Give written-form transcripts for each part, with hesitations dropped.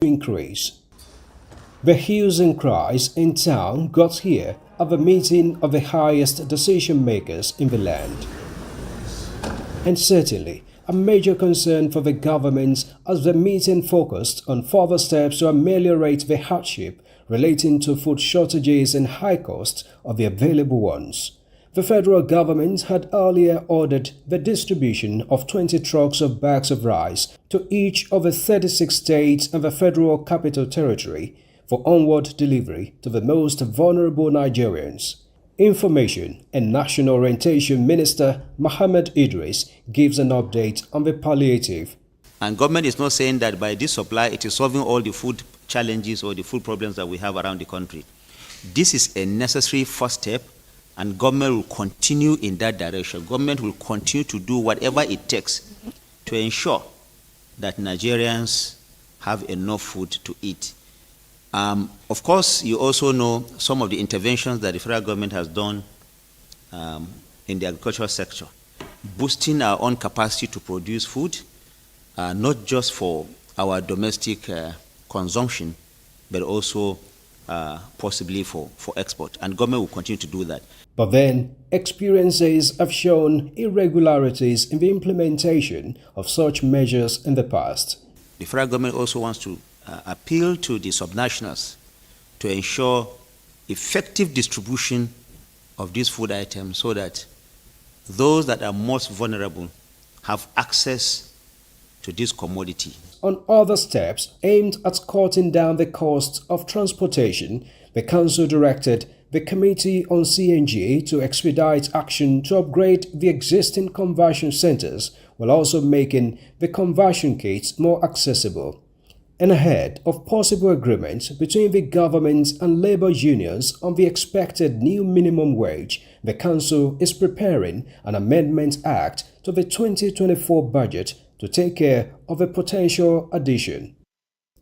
increase. The hues and cries in town got here at the meeting of the highest decision makers in the land. And certainly, a major concern for the government as the meeting focused on further steps to ameliorate the hardship relating to food shortages and high costs of the available ones. The federal government had earlier ordered the distribution of 20 trucks of bags of rice to each of the 36 states and the Federal Capital Territory for onward delivery to the most vulnerable Nigerians. Information and National Orientation Minister Mohammed Idris gives an update on the palliative. And government is not saying that by this supply it is solving all the food challenges or the food problems that we have around the country. This is a necessary first step, and government will continue in that direction. Government will continue to do whatever it takes to ensure that Nigerians have enough food to eat. Of course, you also know some of the interventions that the federal government has done in the agricultural sector, boosting our own capacity to produce food, not just for our domestic consumption, but also possibly for export. And government will continue to do that. But then, experiences have shown irregularities in the implementation of such measures in the past. The federal government also wants to appeal to the subnationals to ensure effective distribution of these food items so that those that are most vulnerable have access to this commodity. On other steps aimed at cutting down the costs of transportation, the Council directed the Committee on CNG to expedite action to upgrade the existing conversion centers while also making the conversion kits more accessible. And ahead of possible agreements between the government and labor unions on the expected new minimum wage, the Council is preparing an Amendment Act to the 2024 budget to take care of a potential addition.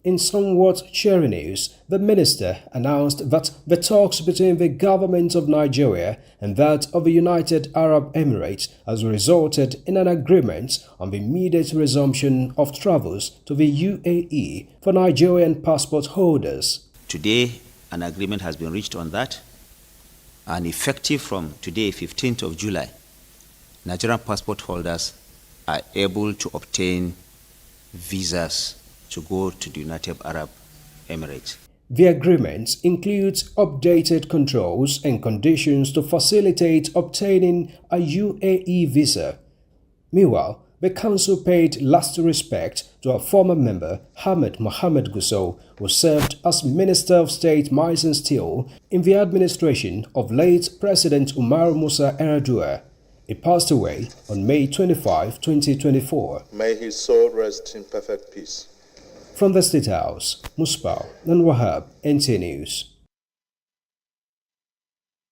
In somewhat cheery news, the minister announced that the talks between the government of Nigeria and that of the United Arab Emirates has resulted in an agreement on the immediate resumption of travels to the UAE for Nigerian passport holders. Today, an agreement has been reached on that, and effective from today, 15th of July, Nigerian passport holders are able to obtain visas to go to the United Arab Emirates. The agreement includes updated controls and conditions to facilitate obtaining a UAE visa. Meanwhile, the Council paid last respect to a former member, Ahmed Mohamed Gusau, who served as Minister of State Mines and Steel in the administration of late President Umar Musa Yar'Adua. He passed away on May 25, 2024. May his soul rest in perfect peace. From the State House, Musbah and Wahab, Nta News.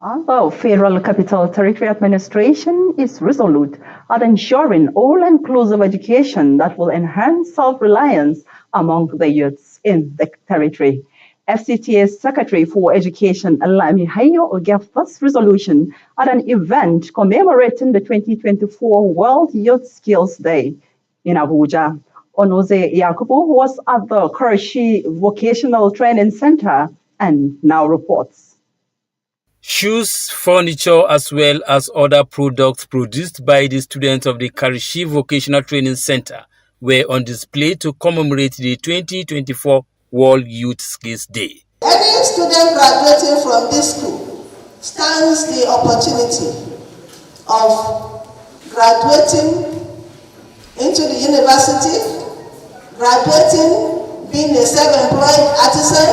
The Federal Capital Territory Administration is resolute at ensuring all-inclusive education that will enhance self-reliance among the youths in the territory. FCTA Secretary for Education Alami Hayo gave this resolution at an event commemorating the 2024 World Youth Skills Day in Abuja. Onoze Yakubu was at the Karachi Vocational Training Center and now reports. Shoes, furniture, as well as other products produced by the students of the Karachi Vocational Training Center were on display to commemorate the 2024 World Youth Skills Day. Any student graduating from this school stands the opportunity of graduating into the university, graduating, being a self-employed artisan,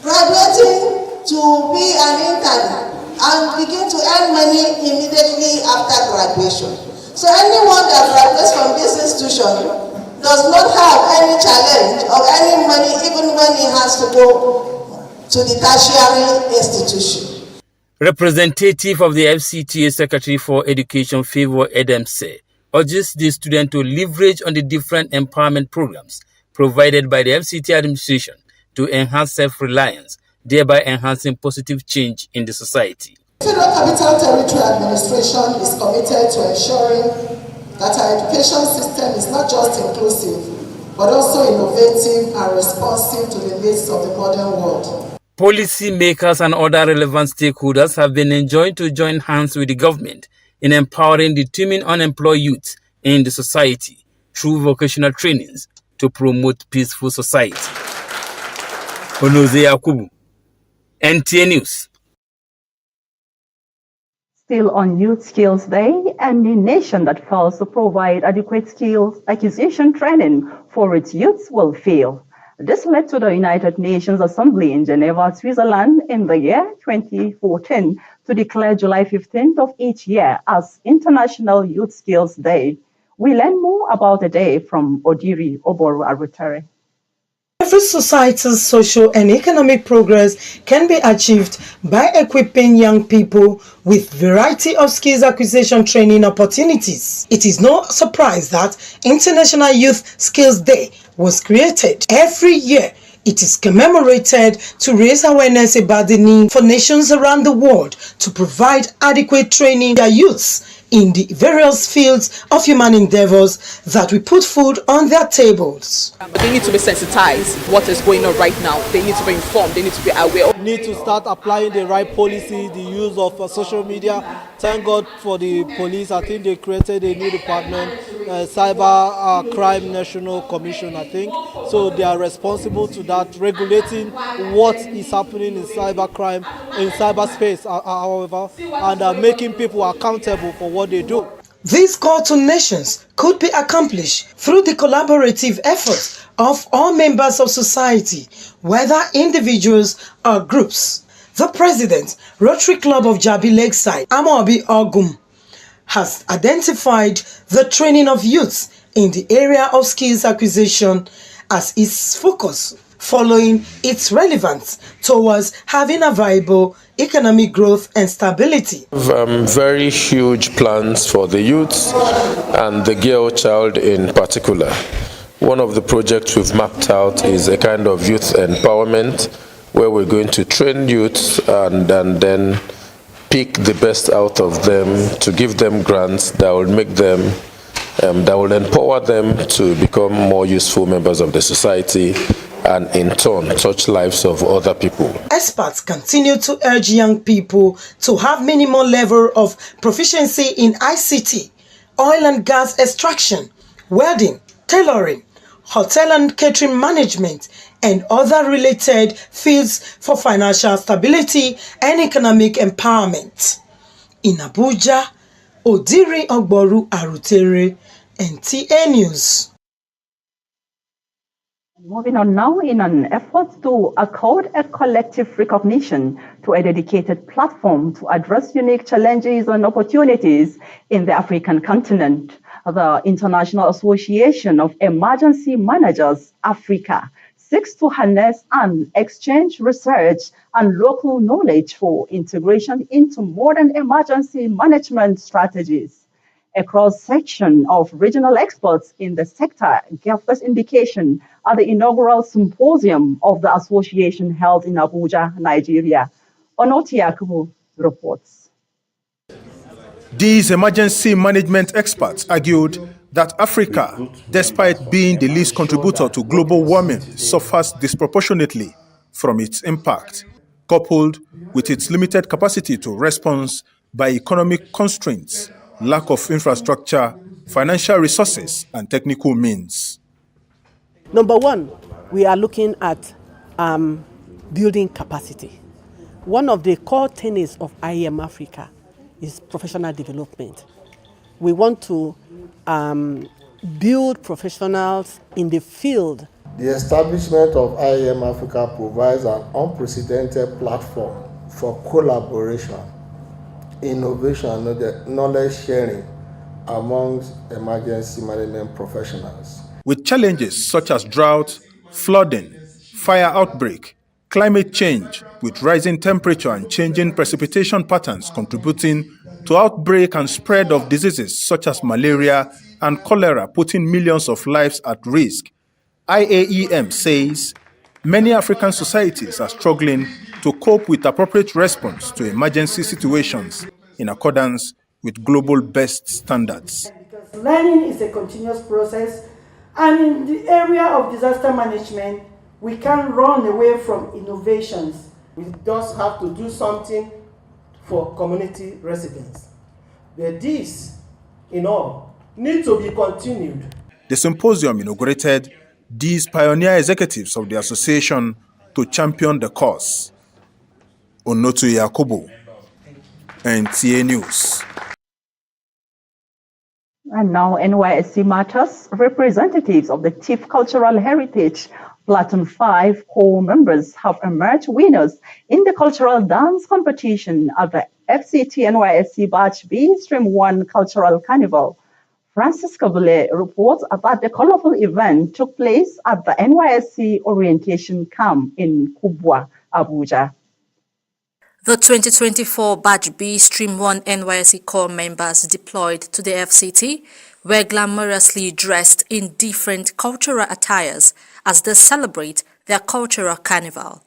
graduating to be an intern, and begin to earn money immediately after graduation. So anyone that graduates from this institution does not have any challenge or any money even when he has to go to the tertiary institution. Representative of the FCTA Secretary for Education, Favor Edemse, urges the student to leverage on the different empowerment programs provided by the FCTA administration to enhance self-reliance, thereby enhancing positive change in the society. The Federal Capital Territory Administration is committed to ensuring that our education system is not just inclusive, but also innovative and responsive to the needs of the modern world. Policy makers and other relevant stakeholders have been enjoined to join hands with the government in empowering the teeming unemployed youth in the society through vocational trainings to promote peaceful society. Onoze Yakubu, NTA News. Still on Youth Skills Day, and a nation that fails to provide adequate skills acquisition training for its youths will fail. This led to the United Nations Assembly in Geneva, Switzerland in the year 2014 to declare July 15th of each year as International Youth Skills Day. We learn more about the day from Odiri Oboru Arutere. Every society's social and economic progress can be achieved by equipping young people with variety of skills acquisition training opportunities. It is no surprise that International Youth Skills Day was created. Every year, it is commemorated to raise awareness about the need for nations around the world to provide adequate training to their youths in the various fields of human endeavors that will put food on their tables. They need to be sensitized what is going on right now. They need to be informed. They need to be aware. Need to start applying the right policy, the use of social media. Thank God for the police. I think they created a new department, Cyber Crime National Commission, I think. So they are responsible to that, regulating what is happening in cyber crime, in cyberspace, however, and making people accountable for what they do. This call to nations could be accomplished through the collaborative efforts of all members of society, whether individuals or groups. The president, Rotary Club of Jabi Lakeside, Amobi Ogum, has identified the training of youths in the area of skills acquisition as its focus, following its relevance towards having a viable economic growth and stability. Very huge plans for the youth and the girl child in particular. One of the projects we've mapped out is a kind of youth empowerment where we're going to train youths and then pick the best out of them to give them grants that will make them, that will empower them to become more useful members of the society and in turn touch lives of other people. Experts continue to urge young people to have minimal level of proficiency in ICT, oil and gas extraction, welding, tailoring, hotel and catering management, and other related fields for financial stability and economic empowerment. In Abuja, Odiri Ogboru Arutere, NTA News. Moving on now, in an effort to accord a collective recognition to a dedicated platform to address unique challenges and opportunities in the African continent, the International Association of Emergency Managers, Africa, seeks to harness and exchange research and local knowledge for integration into modern emergency management strategies. A cross-section of regional experts in the sector gave this indication at the inaugural symposium of the association held in Abuja, Nigeria. Onotiakubu reports. These emergency management experts argued that Africa, despite being the least contributor to global warming, suffers disproportionately from its impact, coupled with its limited capacity to respond by economic constraints, lack of infrastructure, financial resources, and technical means. Number one, we are looking at building capacity. One of the core tenets of IEM Africa is professional development. We want to build professionals in the field. The establishment of IEM Africa provides an unprecedented platform for collaboration, innovation, and knowledge sharing amongst emergency management professionals. With challenges such as drought, flooding, fire outbreak, climate change, with rising temperature and changing precipitation patterns contributing to outbreak and spread of diseases such as malaria and cholera, putting millions of lives at risk, IAEM says many African societies are struggling to cope with appropriate response to emergency situations in accordance with global best standards. Learning is a continuous process, And in the area of disaster management, we can't run away from innovations. We just have to do something for community residents. But this, in all, need to be continued. The symposium inaugurated these pioneer executives of the association to champion the cause. Onoto Yakubu, Nta News. And now NYSC Matters, representatives of the Chief Cultural Heritage Platoon 5 core members have emerged winners in the cultural dance competition at the FCT NYSC Batch B Stream 1 Cultural Carnival. Francis Kabule reports that the colorful event took place at the NYSC Orientation Camp in Kubwa, Abuja. The 2024 Batch B Stream 1 NYSC core members deployed to the FCT were glamorously dressed in different cultural attires as they celebrate their cultural carnival.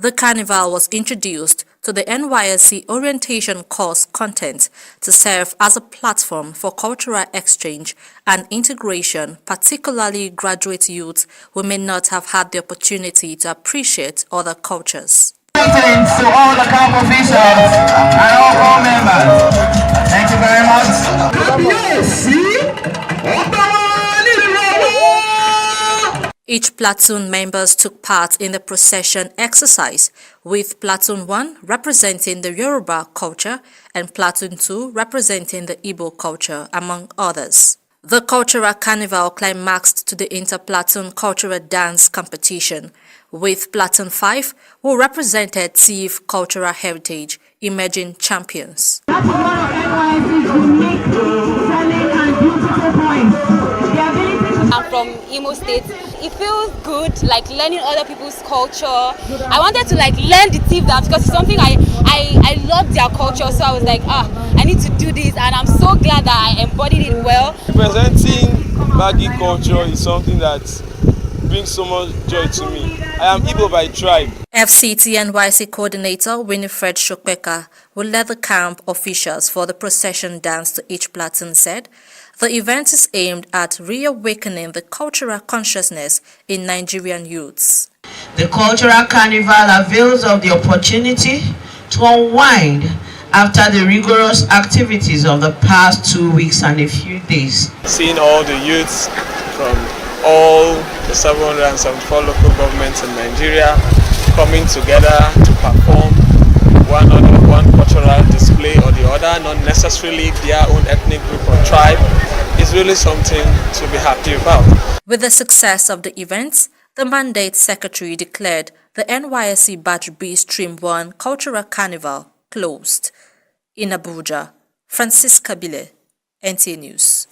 The carnival was introduced to the NYSC orientation course content to serve as a platform for cultural exchange and integration, particularly graduate youth who may not have had the opportunity to appreciate other cultures. Greetings to all the camp officials and all core members. Thank you very much. Each platoon members took part in the procession exercise, with Platoon 1 representing the Yoruba culture and Platoon 2 representing the Igbo culture, among others. The cultural carnival climaxed to the inter-platoon cultural dance competition, with Platoon 5, who represented TIF cultural heritage, emerging champions. That's one of NYSC's unique, selling and beautiful points. I'm from Imo State. It feels good, like learning other people's culture. I wanted to learn the TIF dance because it's something I love their culture. So I was like, I need to do this, and I'm so glad that I embodied it well. Representing Baggy culture is something that brings so much joy to me. I am Igbo by tribe. FCT NYC coordinator Winifred Shokbeka, who led the camp officials for the procession dance to each platoon, said the event is aimed at reawakening the cultural consciousness in Nigerian youths. The cultural carnival avails of the opportunity to unwind after the rigorous activities of the past 2 weeks and a few days. Seeing all the youths from all the 774 local governments in Nigeria coming together to perform one cultural display or the other, not necessarily their own ethnic group or tribe, is really something to be happy about. With the success of the events, the mandate secretary declared the NYSC Batch B Stream 1 Cultural Carnival closed. In Abuja, Francisca Bile, Nta News.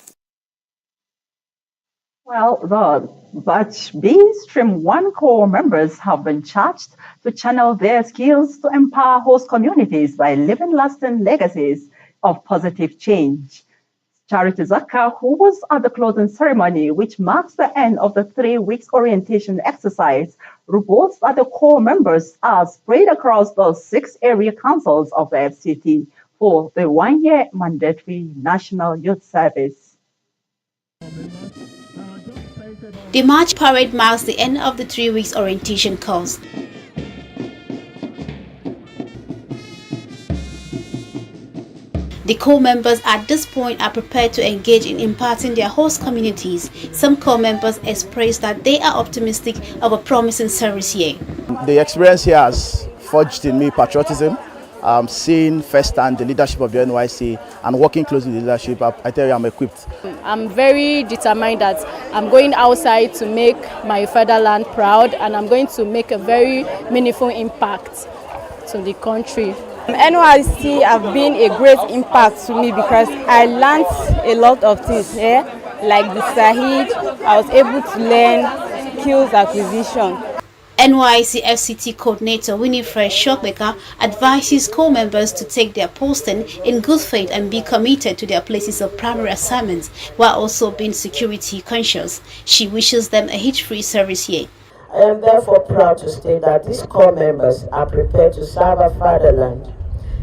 Well, the Batch B Stream 1 core members have been charged to channel their skills to empower host communities by leaving lasting legacies of positive change. Charity Zaka, who was at the closing ceremony, which marks the end of the 3 weeks orientation exercise, reports that the core members are spread across the 6 area councils of the FCT for the 1-year mandatory National Youth Service. The March Parade marks the end of the 3 weeks orientation course. The core members at this point are prepared to engage in imparting their host communities. Some core members expressed that they are optimistic of a promising service year. The experience here has forged in me patriotism. Seeing firsthand the leadership of the NYC and working closely with the leadership, I tell you I'm equipped. I'm very determined that I'm going outside to make my fatherland proud, and I'm going to make a very meaningful impact to the country. NYC have been a great impact to me because I learned a lot of things here, like the Sahid. I was able to learn skills acquisition. NYC FCT coordinator Winifred Shokbeka advises core members to take their posting in good faith and be committed to their places of primary assignments while also being security conscious. She wishes them a hitch-free service year. I am therefore proud to state that these core members are prepared to serve our fatherland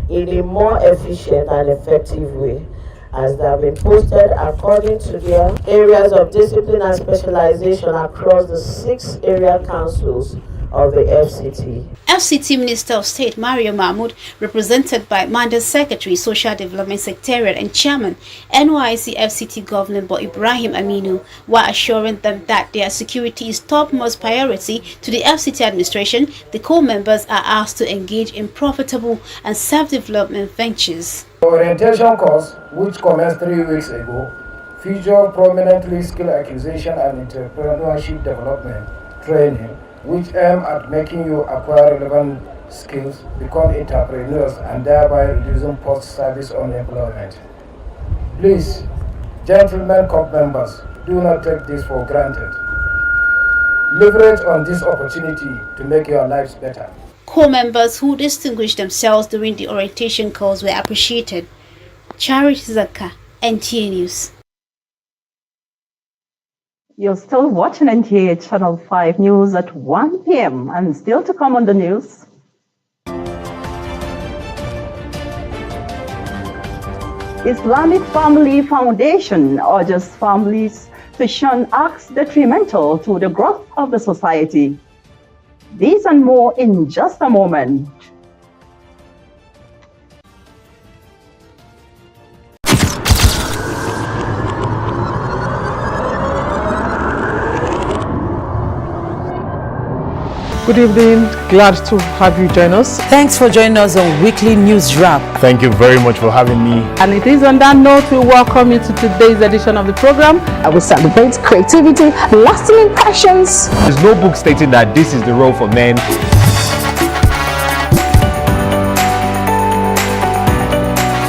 in a more efficient and effective way. as they have been posted according to their areas of discipline and specialization across the 6 area councils of the FCT. FCT Minister of State Mario Mahmoud, represented by Mandate Secretary, Social Development Secretariat and Chairman, NYC FCT Governor Bo Ibrahim Aminu, while assuring them that their security is topmost priority to the FCT administration, the co-members are asked to engage in profitable and self-development ventures. The orientation course, which commenced 3 weeks ago, featured prominently skill acquisition and entrepreneurship development training, which aim at making you acquire relevant skills, become entrepreneurs, and thereby reducing post-service unemployment. Please, gentlemen COP members, do not take this for granted. Leverage on this opportunity to make your lives better. Co-members who distinguished themselves during the orientation course were appreciated. Charity Zaka, NTA News. You're still watching Nta Channel 5 News at 1 p.m. and still to come on the news. Islamic Family Foundation urges families to shun acts detrimental to the growth of the society. These and more in just a moment. Good evening, glad to have you join us. Thanks for joining us on Weekly News Wrap. Thank you very much for having me. And it is on that note we welcome you to today's edition of the program. I will celebrate creativity, lasting impressions. There's no book stating that this is the role for men.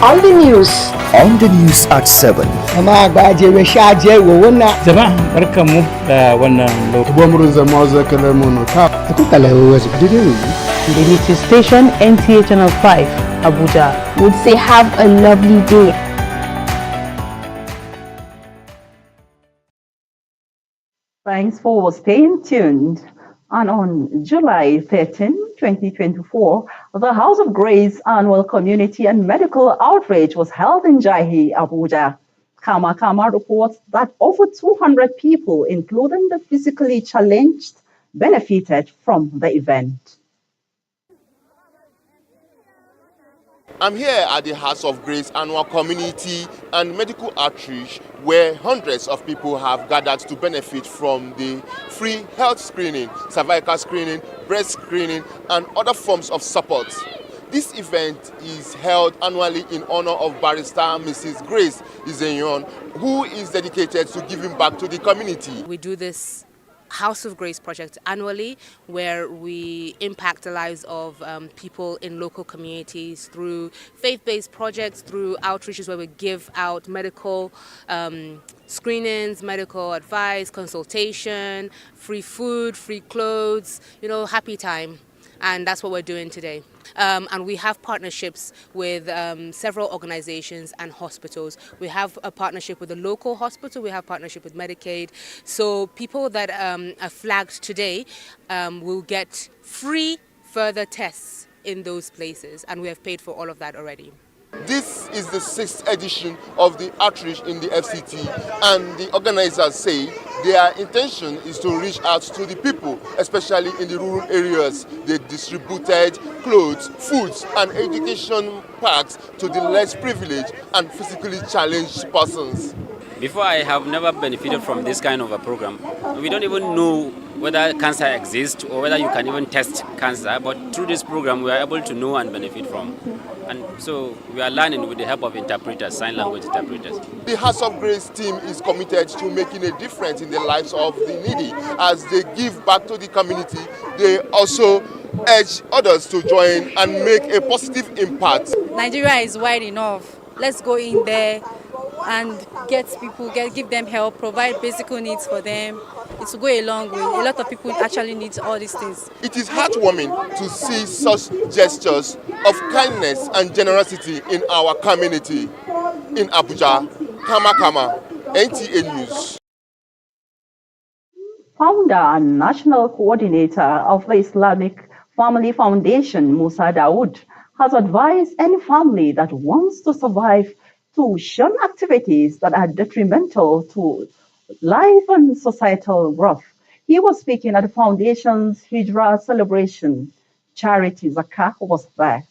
On the news. On the news at 7. Unity station Nta Channel 5, Abuja. Would say have a lovely day. Thanks for staying tuned. And on July 13, 2024, the House of Grace Annual Community and Medical Outreach was held in Jahi, Abuja. Kama reports that over 200 people, including the physically challenged, benefited from the event. I'm here at the House of Grace Annual Community and Medical Outreach, where hundreds of people have gathered to benefit from the free health screening, cervical screening, breast screening, and other forms of support. This event is held annually in honor of Barrister Mrs. Grace Izenyon, who is dedicated to giving back to the community. We do this House of Grace project annually, where we impact the lives of people in local communities through faith-based projects, through outreaches where we give out medical screenings, medical advice, consultation, free food, free clothes, happy time. And that's what we're doing today. And we have partnerships with several organizations and hospitals. We have a partnership with a local hospital. We have partnership with Medicaid. So people that are flagged today will get free further tests in those places. And we have paid for all of that already. This is the 6th edition of the outreach in the FCT, and the organizers say their intention is to reach out to the people, especially in the rural areas. They distributed clothes, foods, and education packs to the less privileged and physically challenged persons. Before, I have never benefited from this kind of a program. We don't even know whether cancer exists or whether you can even test cancer, but through this program we are able to know and benefit from. And so we are learning with the help of interpreters, sign language interpreters. The House of Grace team is committed to making a difference in the lives of the needy. As they give back to the community, they also urge others to join and make a positive impact. Nigeria is wide enough. Let's go in there and get people, give them help, provide basic needs for them. It will go a long way. A lot of people actually need all these things. It is heartwarming to see such gestures of kindness and generosity in our community. In Abuja, Kama, NTA News. Founder and national coordinator of the Islamic Family Foundation, Musa Dawood, has advised any family that wants to survive to shun activities that are detrimental to life and societal growth. He was speaking at the foundation's Hijra celebration. Charity Zakah was there.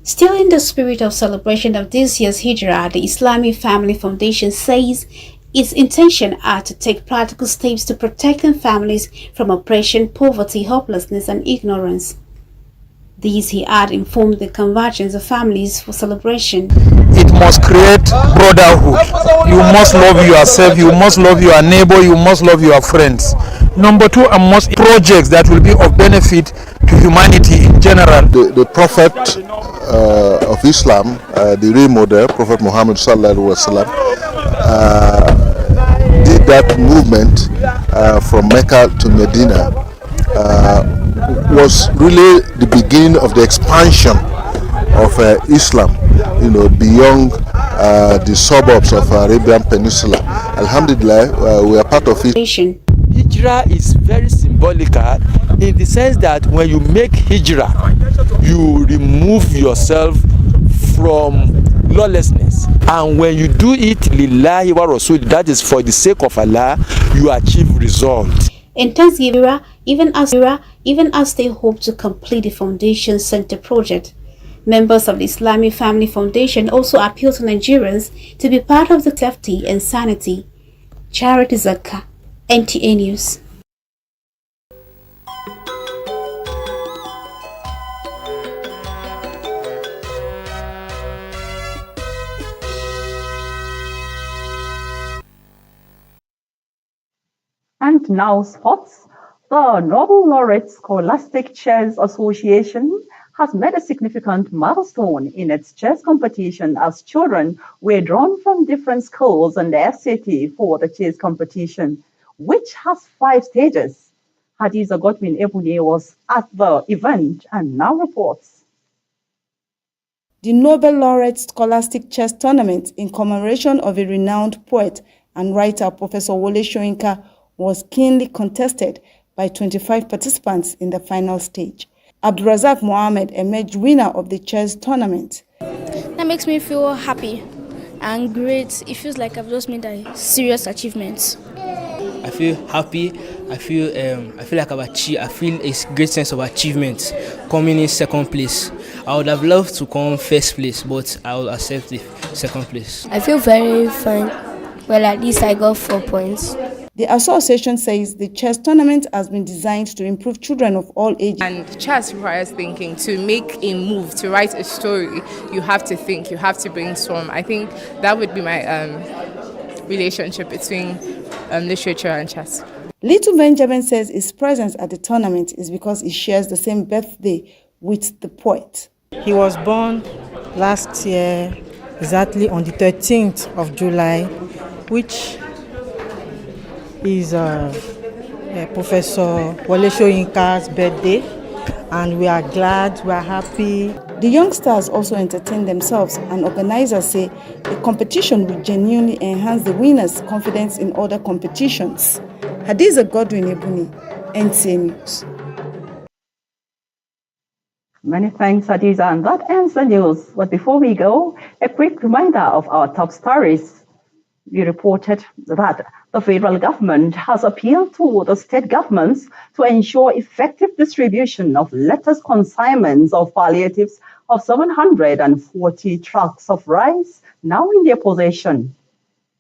Still in the spirit of celebration of this year's Hijrah, the Islamic Family Foundation says its intention are to take practical steps to protect families from oppression, poverty, hopelessness, and ignorance. These, he had informed the convergence of families for celebration. It must create brotherhood. You must love yourself, you must love your neighbor, you must love your friends. Number two, and most projects that will be of benefit to humanity in general. The Prophet of Islam, the real model, Prophet Muhammad sallallahu alaihi wasallam, did that movement from Mecca to Medina. Was really the beginning of the expansion of Islam, beyond the suburbs of Arabian Peninsula. Alhamdulillah, we are part of it. Hijrah is very symbolical in the sense that when you make hijrah, you remove yourself from lawlessness, and when you do it lillahi wa rasul, that is for the sake of Allah, you achieve results. In Thanksgiving, even as they hope to complete the Foundation Center project, members of the Islamic Family Foundation also appeal to Nigerians to be part of the safety and sanity. Charity Zakah, NTA News. And now sports. The Nobel Laureate Scholastic Chess Association has made a significant milestone in its chess competition as children were drawn from different schools and the FCT for the chess competition, which has 5 stages. Hadiza Godwin Ebune was at the event and now reports. The Nobel Laureate Scholastic Chess Tournament, in commemoration of a renowned poet and writer, Professor Wole Soyinka, was keenly contested by 25 participants in the final stage. Abdulrazak Mohammed emerged winner of the chess tournament. That makes me feel happy and great. It feels like I've just made a serious achievement. I feel happy. I feel like I've achieved. I feel a great sense of achievement coming in second place. I would have loved to come first place, but I will accept the second place. I feel very fine. Well, at least I got 4 points. The association says the chess tournament has been designed to improve children of all ages. And chess requires thinking. To make a move, to write a story, you have to think, you have to brainstorm. I think that would be my relationship between literature and chess. Little Benjamin says his presence at the tournament is because he shares the same birthday with the poet. He was born last year, exactly on the 13th of July, which is Professor Wole Soyinka's birthday, and we are glad, we are happy. The youngsters also entertain themselves, and organizers say the competition will genuinely enhance the winners' confidence in other competitions. Hadiza Godwin Ebuni, NTA News. Many thanks, Hadiza, and that ends the news. But before we go, a quick reminder of our top stories. We reported that the federal government has appealed to the state governments to ensure effective distribution of letters consignments of palliatives of 740 trucks of rice now in their possession.